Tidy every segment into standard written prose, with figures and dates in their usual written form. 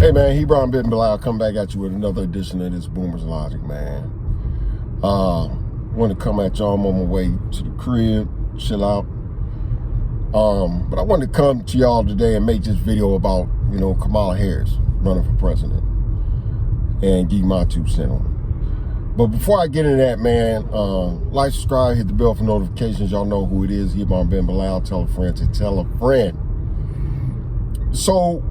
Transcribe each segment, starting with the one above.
Hey man, Hebron Ben Bilal come back at you with another edition of this Boomer's Logic, man. Want to come at y'all. I'm on my way to the crib, chill out. But I wanted to come to y'all today and make this video about, Kamala Harris running for president and give my 2 cents on it. But before I get into that, man, like, subscribe, hit the bell for notifications. Y'all know who it is. Hebron Ben Bilal. Tell a friend to tell a friend. So,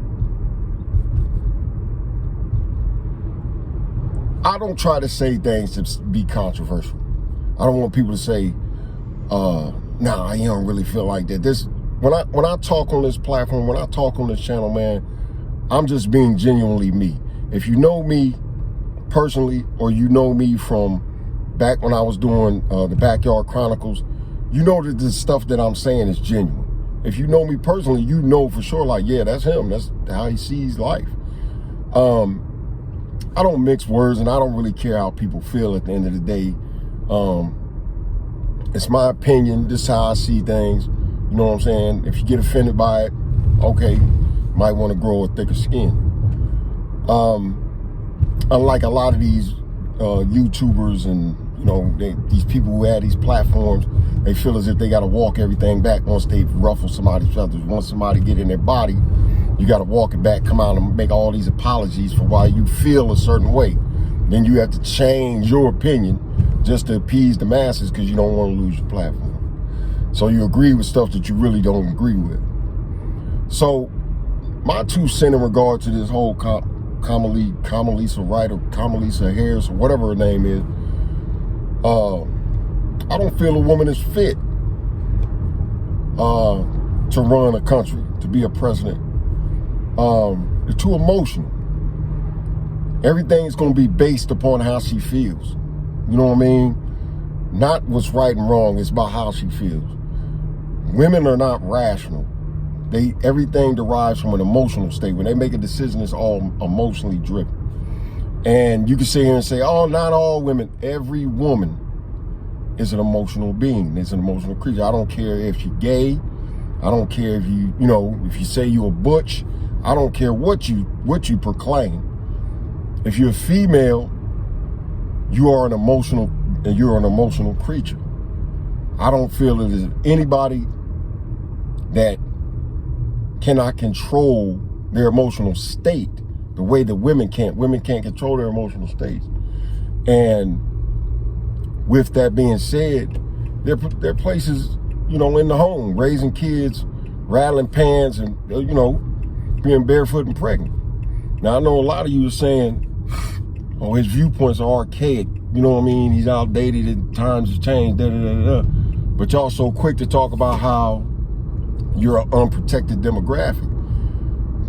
I don't try to say things to be controversial. I don't want people to say, nah, you don't really feel like that. When I talk on this platform, when I talk on this channel, man, I'm just being genuinely me. If you know me personally, or you know me from back when I was doing the Backyard Chronicles, you know that the stuff that I'm saying is genuine. If you know me personally, you know for sure, like, yeah, that's him. That's how he sees life. I don't mix words, and I don't really care how people feel at the end of the day. It's my opinion. This is how I see things. You know what I'm saying? If you get offended by it, okay, might want to grow a thicker skin. Unlike a lot of these YouTubers and, these people who have these platforms, they feel as if they got to walk everything back once they ruffle somebody's feathers. Once somebody get in their body, you got to walk it back, come out and make all these apologies for why you feel a certain way. Then you have to change your opinion just to appease the masses because you don't want to lose your platform. So you agree with stuff that you really don't agree with. So my 2 cents in regard to this whole Kamalisa Wright or Kamalisa Harris or whatever her name is, I don't feel a woman is fit to run a country, to be a president. They're too emotional. Everything's going to be based upon how she feels. You know what I mean? Not what's right and wrong. It's about how she feels. Women are not rational. Everything derives from an emotional state. When they make a decision, it's all emotionally driven. And you can sit here and say, oh, not all women. Every woman is an emotional being. It's an emotional creature. I don't care if you're gay. I don't care if if you say you're a butch. I don't care what you proclaim. If you're a female, you're an emotional creature. I don't feel that there's anybody that cannot control their emotional state the way that women can't. Women can't control their emotional states. And with that being said, there are places, in the home, raising kids, rattling pans, and, being barefoot and pregnant. Now, I know a lot of you are saying, oh, his viewpoints are archaic. You know what I mean? He's outdated and times have changed, da-da-da-da-da. But y'all so quick to talk about how you're an unprotected demographic.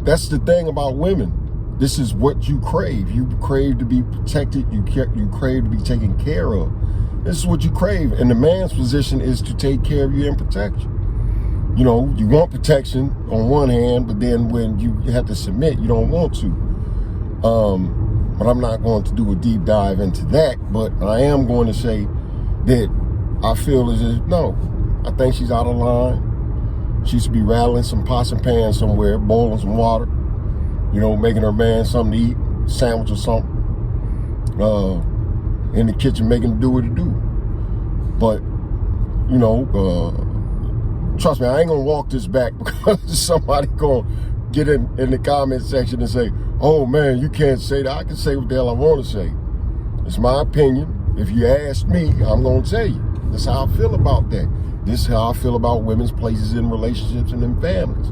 That's the thing about women. This is what you crave. You crave to be protected. You crave to be taken care of. This is what you crave. And the man's position is to take care of you and protect you. You want protection on one hand, but then when you have to submit, you don't want to. But I'm not going to do a deep dive into that. But I am going to say that I feel as if, no, I think she's out of line. She should be rattling some pots and pans somewhere, boiling some water, making her man something to eat, sandwich or something, in the kitchen, making him do what he do. But, trust me, I ain't gonna walk this back because somebody gonna get in the comment section and say, oh man, you can't say that. I can say what the hell I want to say. It's my opinion. If you ask me, I'm gonna tell you. That's how I feel about that. This is how I feel about women's places in relationships and in families.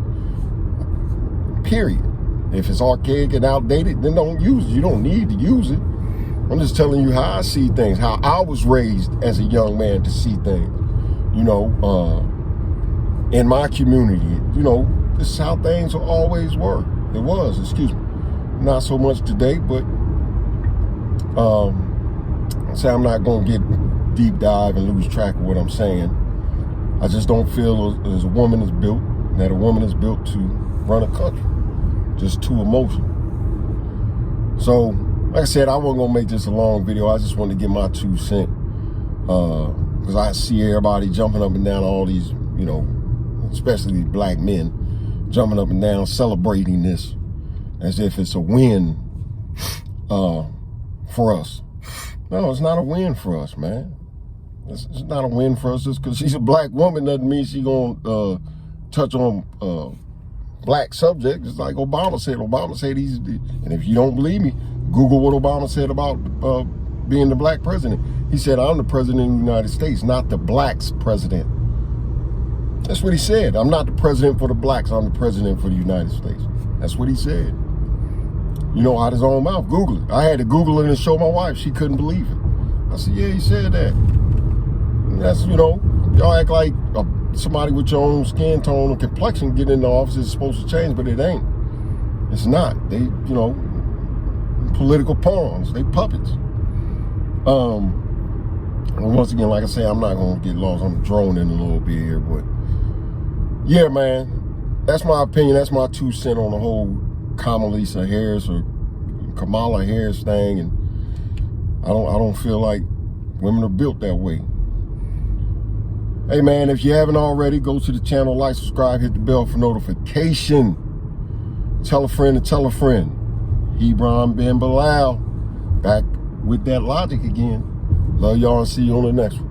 Period. If it's archaic and outdated, then don't use it. You don't need to use it. I'm just telling you how I see things, how I was raised as a young man to see things. In my community, this is how things always were. It was, excuse me. Not so much today, but say I'm not going to get deep dive and lose track of what I'm saying. I just don't feel as a woman is built, that a woman is built to run a country. Just too emotional. So, like I said, I wasn't going to make this a long video. I just wanted to get my 2 cents. Because I see everybody jumping up and down, all these, especially these black men, jumping up and down, celebrating this. as if it's a win for us. No, it's not a win for us, man. It's not a win for us. Just because she's a black woman doesn't mean she's going to touch on black subjects. It's like Obama said. Obama said and if you don't believe me, Google what Obama said about being the black president. He said, I'm the president of the United States, not the blacks president. That's what he said. I'm not the president for the blacks. I'm the president for the United States. That's what he said. You know, out his own mouth. Google it. I had to Google it and show my wife. She couldn't believe it. I said, yeah, he said that. And that's, you know, y'all act like somebody with your own skin tone or complexion getting in the office is supposed to change, but it ain't. It's not. They, you know, political pawns. They puppets. And once again, like I say, I'm not going to get lost. I'm droning a little bit here, but yeah, man, that's my opinion. That's my 2 cents on the whole Kamala Harris thing. And I don't feel like women are built that way. Hey, man, if you haven't already, go to the channel, like, subscribe, hit the bell for notification. Tell a friend to tell a friend. Hebron Ben Bilal, back with that logic again. Love y'all and see you on the next one.